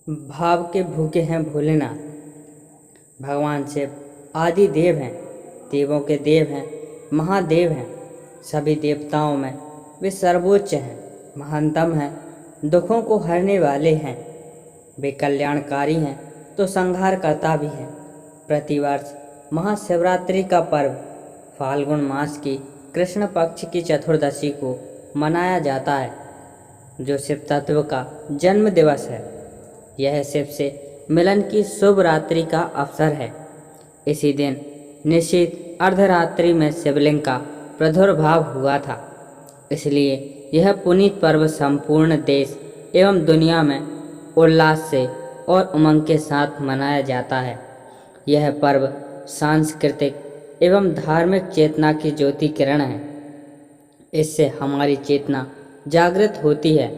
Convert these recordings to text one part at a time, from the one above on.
भाव के भूखे हैं भोलेनाथ। भगवान शिव आदि देव हैं, देवों के देव हैं, महादेव हैं। सभी देवताओं में वे सर्वोच्च हैं, महानतम हैं, दुखों को हरने वाले हैं। वे कल्याणकारी हैं तो संहारकर्ता भी हैं। प्रतिवर्ष महाशिवरात्रि का पर्व फाल्गुन मास की कृष्ण पक्ष की चतुर्दशी को मनाया जाता है, जो शिव तत्व का जन्म दिवस है। यह शिव से मिलन की शुभ रात्रि का अवसर है। इसी दिन निश्चित अर्धरात्रि में शिवलिंग का प्रादुर्भाव हुआ था, इसलिए यह पुनीत पर्व संपूर्ण देश एवं दुनिया में उल्लास से और उमंग के साथ मनाया जाता है। यह पर्व सांस्कृतिक एवं धार्मिक चेतना की ज्योति किरण है। इससे हमारी चेतना जागृत होती है।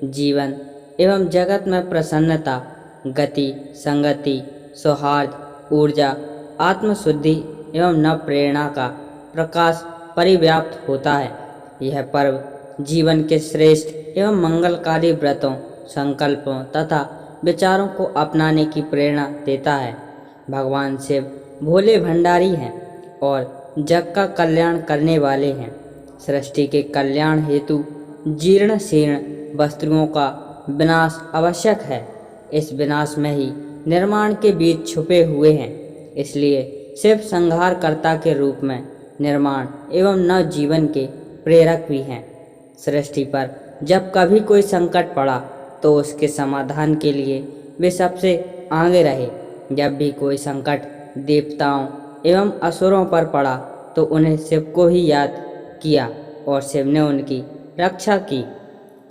जीवन एवं जगत में प्रसन्नता, गति, संगति, सौहार्द, ऊर्जा, आत्मशुद्धि एवं नव प्रेरणा का प्रकाश परिव्याप्त होता है। यह पर्व जीवन के श्रेष्ठ एवं मंगलकारी व्रतों, संकल्पों तथा विचारों को अपनाने की प्रेरणा देता है। भगवान शिव भोले भंडारी हैं और जग का कल्याण करने वाले हैं। सृष्टि के कल्याण हेतु जीर्ण शीर्ण वस्तुओं का विनाश आवश्यक है। इस विनाश में ही निर्माण के बीज छुपे हुए हैं। इसलिए शिव संहारकर्ता के रूप में निर्माण एवं नव जीवन के प्रेरक भी हैं। सृष्टि पर जब कभी कोई संकट पड़ा तो उसके समाधान के लिए वे सबसे आगे रहे। जब भी कोई संकट देवताओं एवं असुरों पर पड़ा तो उन्हें शिव को ही याद किया और शिव ने उनकी रक्षा की।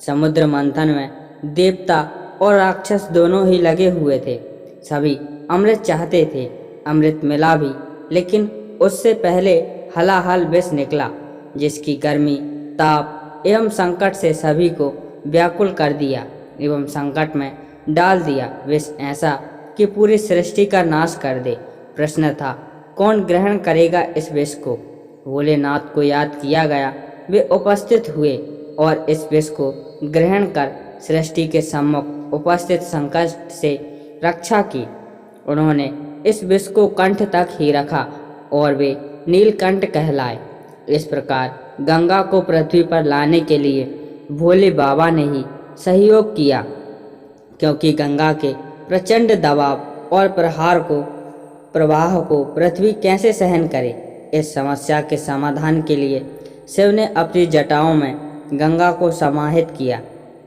समुद्र मंथन में देवता और राक्षस दोनों ही लगे हुए थे। सभी अमृत चाहते थे, अमृत मिला भी, लेकिन उससे पहले हलाहल विष निकला, जिसकी गर्मी, ताप एवं संकट से सभी को व्याकुल कर दिया एवं संकट में डाल दिया। विष ऐसा कि पूरी सृष्टि का नाश कर दे। प्रश्न था, कौन ग्रहण करेगा इस विष को? भोलेनाथ को याद किया गया। वे उपस्थित हुए और इस विष को ग्रहण कर सृष्टि के सम्मुख उपस्थित संकट से रक्षा की। उन्होंने इस विष को कंठ तक ही रखा और वे नीलकंठ कहलाए। इस प्रकार गंगा को पृथ्वी पर लाने के लिए भोले बाबा ने ही सहयोग किया, क्योंकि गंगा के प्रचंड दबाव और प्रवाह को पृथ्वी कैसे सहन करे। इस समस्या के समाधान के लिए शिव ने अपनी जटाओं में गंगा को समाहित किया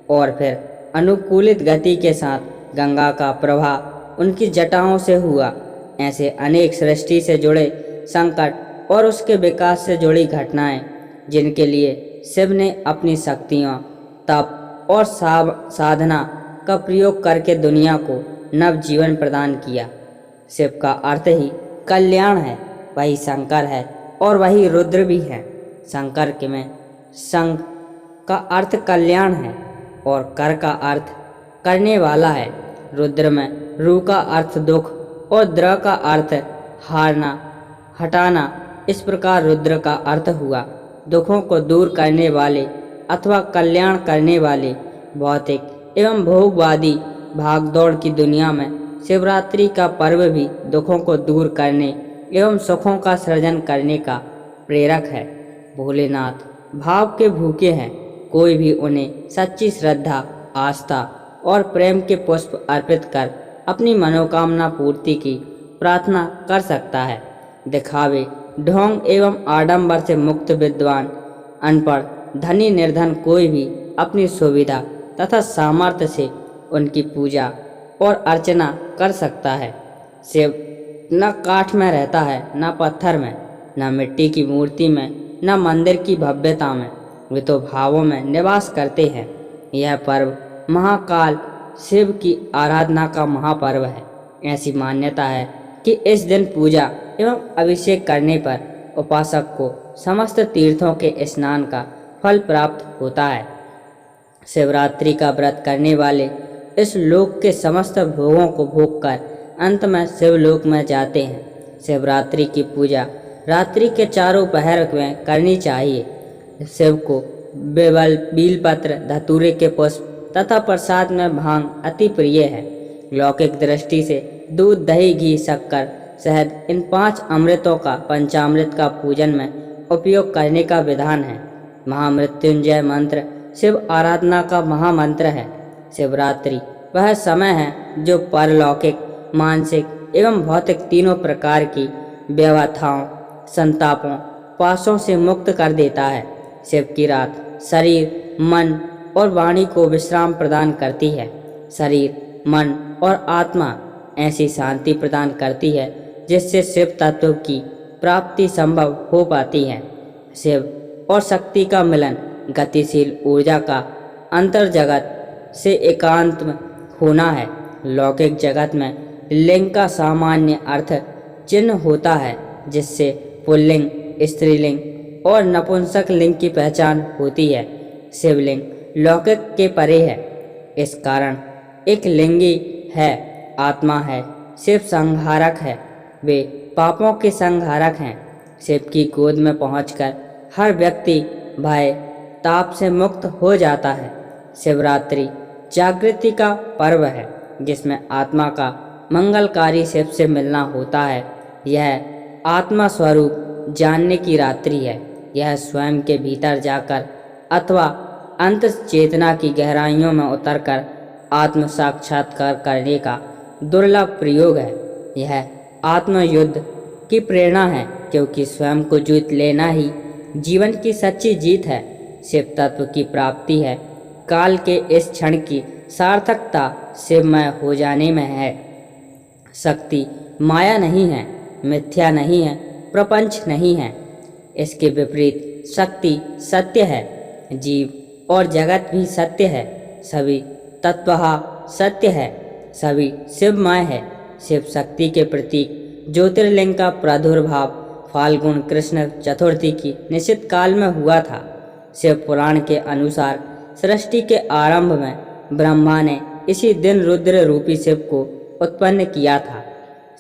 और फिर अनुकूलित गति के साथ गंगा का प्रवाह उनकी जटाओं से हुआ। ऐसे अनेक सृष्टि से जुड़े संकट और उसके विकास से जुड़ी घटनाएं, जिनके लिए शिव ने अपनी शक्तियों, तप और साधना का प्रयोग करके दुनिया को नव जीवन प्रदान किया। शिव का अर्थ ही कल्याण है। वही शंकर है और वही रुद्र भी है। शंकर के में संग का अर्थ कल्याण है और कर का अर्थ करने वाला है। रुद्र में रू का अर्थ दुख और द्र का अर्थ हारना, हटाना। इस प्रकार रुद्र का अर्थ हुआ दुखों को दूर करने वाले अथवा कल्याण करने वाले। भौतिक एवं भोगवादी भागदौड़ की दुनिया में शिवरात्रि का पर्व भी दुखों को दूर करने एवं सुखों का सृजन करने का प्रेरक है। भोलेनाथ भाव के भूखे हैं। कोई भी उन्हें सच्ची श्रद्धा, आस्था और प्रेम के पुष्प अर्पित कर अपनी मनोकामना पूर्ति की प्रार्थना कर सकता है। दिखावे, ढोंग एवं आडंबर से मुक्त विद्वान, अनपढ़, धनी, निर्धन कोई भी अपनी सुविधा तथा सामर्थ्य से उनकी पूजा और अर्चना कर सकता है। शिव न काठ में रहता है, न पत्थर में, न मिट्टी की मूर्ति में, न मंदिर की भव्यता में। वे तो भावों में निवास करते हैं। यह पर्व महाकाल शिव की आराधना का महापर्व है। ऐसी मान्यता है कि इस दिन पूजा एवं अभिषेक करने पर उपासक को समस्त तीर्थों के स्नान का फल प्राप्त होता है। शिवरात्रि का व्रत करने वाले इस लोक के समस्त भोगों को भोगकर अंत में शिवलोक में जाते हैं। शिवरात्रि की पूजा रात्रि के चारों पहर में करनी चाहिए। शिव को बेलपत्र, धतूरे के पुष्प तथा प्रसाद में भांग अति प्रिय है। लौकिक दृष्टि से दूध, दही, घी, शक्कर, शहद, इन 5 अमृतों का पंचामृत का पूजन में उपयोग करने का विधान है। महामृत्युंजय मंत्र शिव आराधना का महामंत्र है। शिवरात्रि वह समय है जो परलौकिक, मानसिक एवं भौतिक तीनों प्रकार की व्यवथाओं, संतापों, पाशों से मुक्त कर देता है। शिव की रात शरीर, मन और वाणी को विश्राम प्रदान करती है। शरीर, मन और आत्मा ऐसी शांति प्रदान करती है जिससे शिव तत्व की प्राप्ति संभव हो पाती है। शिव और शक्ति का मिलन गतिशील ऊर्जा का अंतर जगत से एकांत में होना है। लौकिक जगत में लिंग का सामान्य अर्थ चिन्ह होता है, जिससे पुल्लिंग, स्त्रीलिंग और नपुंसक लिंग की पहचान होती है। शिवलिंग लौकिक के परे है, इस कारण एक लिंगी है, आत्मा है। शिव संहारक है, वे पापों के संहारक हैं। शिव की गोद में पहुंचकर हर व्यक्ति भय, ताप से मुक्त हो जाता है। शिवरात्रि जागृति का पर्व है, जिसमें आत्मा का मंगलकारी शिव से मिलना होता है। यह आत्मा स्वरूप जानने की रात्रि है। यह स्वयं के भीतर जाकर अथवा अंत चेतना की गहराइयों में उतरकर आत्म साक्षात्कार करने का दुर्लभ प्रयोग है। यह आत्मयुद्ध की प्रेरणा है, क्योंकि स्वयं को जीत लेना ही जीवन की सच्ची जीत है। शिव तत्व की प्राप्ति है। काल के इस क्षण की सार्थकता शिवमय हो जाने में है। शक्ति माया नहीं है, मिथ्या नहीं है, प्रपंच नहीं है। इसके विपरीत शक्ति सत्य है। जीव और जगत भी सत्य है। सभी तत्वः सत्य है। सभी शिवमय है। शिव शक्ति के प्रतीक ज्योतिर्लिंग का प्रादुर्भाव फाल्गुन कृष्ण चतुर्थी की निश्चित काल में हुआ था। शिव पुराण के अनुसार सृष्टि के आरंभ में ब्रह्मा ने इसी दिन रुद्र रूपी शिव को उत्पन्न किया था।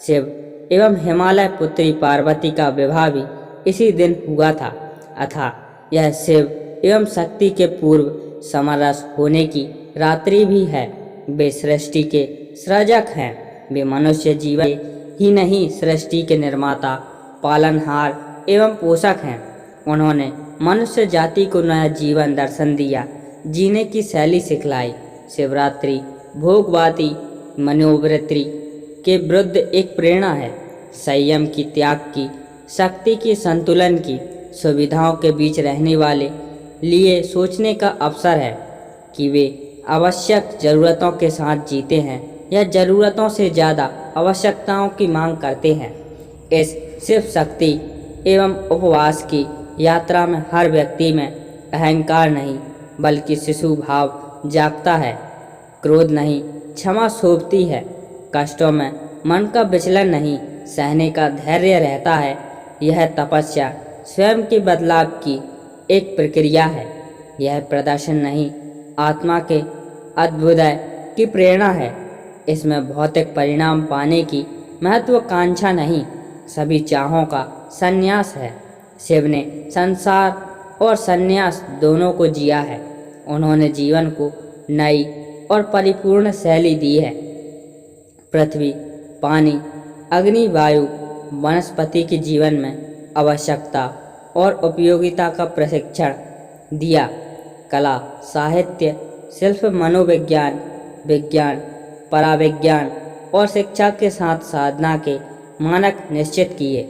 शिव एवं हिमालय पुत्री पार्वती का विवाह भी इसी दिन हुआ था। अतः यह शिव एवं शक्ति के पूर्व समरस होने की रात्रि भी है। वे सृष्टि के सृजक हैं। वे मनुष्य जीवन ही नहीं, सृष्टि के निर्माता, पालनहार एवं पोषक हैं। उन्होंने मनुष्य जाति को नया जीवन दर्शन दिया, जीने की शैली सिखलाई। शिवरात्रि भोगवादी मनोवृत्ति के विरुद्ध एक प्रेरणा है। संयम की, त्याग की, शक्ति की, संतुलन की, सुविधाओं के बीच रहने वाले लिए सोचने का अवसर है कि वे आवश्यक जरूरतों के साथ जीते हैं या जरूरतों से ज़्यादा आवश्यकताओं की मांग करते हैं। इस शिव शक्ति एवं उपवास की यात्रा में हर व्यक्ति में अहंकार नहीं बल्कि शिशु भाव जागता है। क्रोध नहीं, क्षमा शोभती है। कष्टों में मन का विचलन नहीं, सहने का धैर्य रहता है। यह तपस्या स्वयं के बदलाव की एक प्रक्रिया है। यह प्रदर्शन नहीं, आत्मा के अभ्युदय की प्रेरणा है। इसमें भौतिक परिणाम पाने की महत्वाकांक्षा नहीं, सभी चाहों का संन्यास है। शिव ने संसार और संन्यास दोनों को जिया है। उन्होंने जीवन को नई और परिपूर्ण शैली दी है। पृथ्वी, पानी, अग्नि, वायु, वनस्पति के जीवन में आवश्यकता और उपयोगिता का प्रशिक्षण दिया। कला, साहित्य, शिल्प, मनोविज्ञान, विज्ञान, पराविज्ञान और शिक्षा के साथ साधना के मानक निश्चित किए।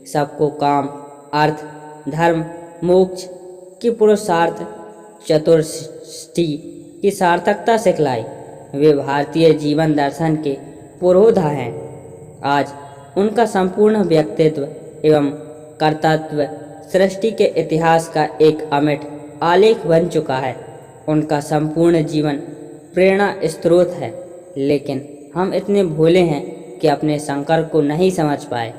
सबको काम, अर्थ, धर्म, मोक्ष की पुरुषार्थ चतुष्टय की सार्थकता सिखलाई। वे भारतीय जीवन दर्शन के पुरोधा हैं। आज उनका संपूर्ण व्यक्तित्व एवं कर्तव्य सृष्टि के इतिहास का एक अमिट आलेख बन चुका है। उनका संपूर्ण जीवन प्रेरणा स्रोत है, लेकिन हम इतने भोले हैं कि अपने शंकर को नहीं समझ पाए।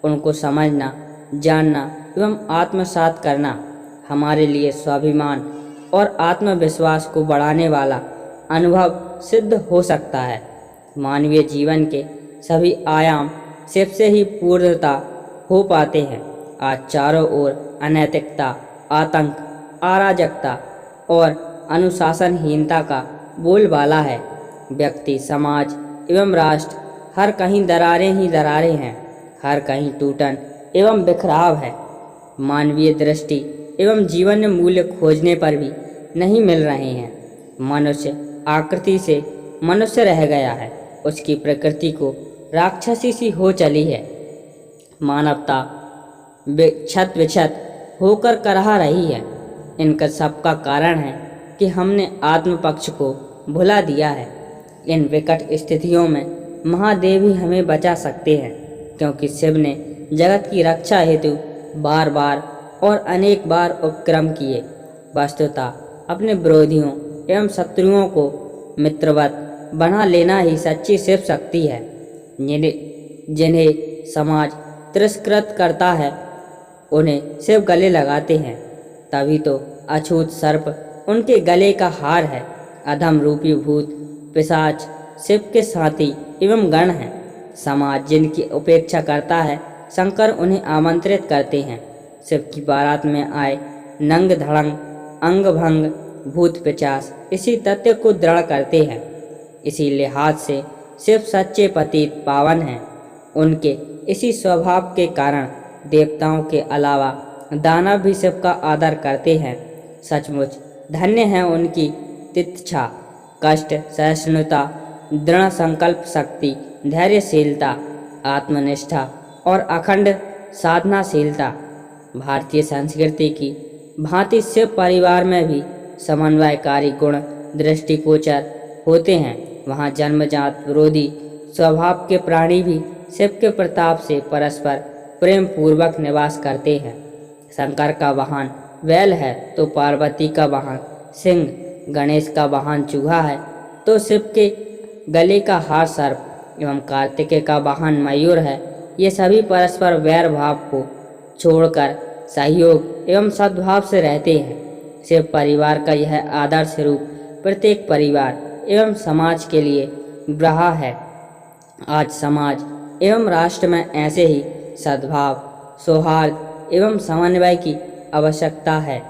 उनको समझना, जानना एवं आत्मसात करना हमारे लिए स्वाभिमान और आत्मविश्वास को बढ़ाने वाला अनुभव सिद्ध हो सकता है। मानवीय जीवन के सभी आयाम शिव से ही पूर्णता हो पाते हैं। आज चारों ओर अनैतिकता, आतंक, अराजकता और अनुशासनहीनता का बोलबाला है। व्यक्ति, समाज एवं राष्ट्र हर कहीं दरारें ही दरारें हैं, हर कहीं टूटन एवं बिखराव है। मानवीय दृष्टि एवं जीवन मूल्य खोजने पर भी नहीं मिल रहे हैं। मनुष्य आकृति से मनुष्य रह गया है, उसकी प्रकृति को राक्षसी सी हो चली है। मानवता क्षत विक्षत होकर करहा रही है। इनका सबका कारण है कि हमने आत्म पक्ष को भुला दिया है। इन विकट स्थितियों में महादेव ही हमें बचा सकते हैं, क्योंकि शिव ने जगत की रक्षा हेतु बार बार और अनेक बार उपक्रम किए। वस्तुतः अपने विरोधियों एवं शत्रुओं को मित्रवत बना लेना ही सच्ची शिव शक्ति है। जिन्हें समाज तिरस्कृत करता है उन्हें शिव गले लगाते हैं, तभी तो अछूत सर्प उनके गले का हार है। अधम रूपी भूत पिशाच शिव के साथी एवं गण हैं। समाज जिनकी उपेक्षा करता है, शंकर उन्हें आमंत्रित करते हैं। शिव की बारात में आए नंग धड़ंग अंग भंग भूत पिशाच इसी तथ्य को दृढ़ करते हैं। इसी लिहाज से शिव सच्चे पतित पावन हैं। उनके इसी स्वभाव के कारण देवताओं के अलावा दानव भी शिव का आदर करते हैं। सचमुच धन्य है उनकी तितिक्षा, कष्ट सहिष्णुता, दृढ़ संकल्प शक्ति, धैर्यशीलता, आत्मनिष्ठा और अखंड साधनाशीलता। भारतीय संस्कृति की भांति शिव परिवार में भी समन्वयकारी गुण दृष्टिगोचर होते हैं। वहाँ जन्मजात विरोधी स्वभाव के प्राणी भी शिव के प्रताप से परस्पर प्रेम पूर्वक निवास करते हैं। शंकर का वाहन बैल है तो पार्वती का वाहन सिंह, गणेश का वाहन चूहा है तो शिव के गले का हार सर्प एवं कार्तिकेय का वाहन मयूर है। ये सभी परस्पर वैर भाव को छोड़कर सहयोग एवं सद्भाव से रहते हैं। शिव परिवार का यह आदर्श रूप प्रत्येक परिवार एवं समाज के लिए ब्रहा है। आज समाज एवं राष्ट्र में ऐसे ही सद्भाव, सौहार्द एवं समन्वय की आवश्यकता है।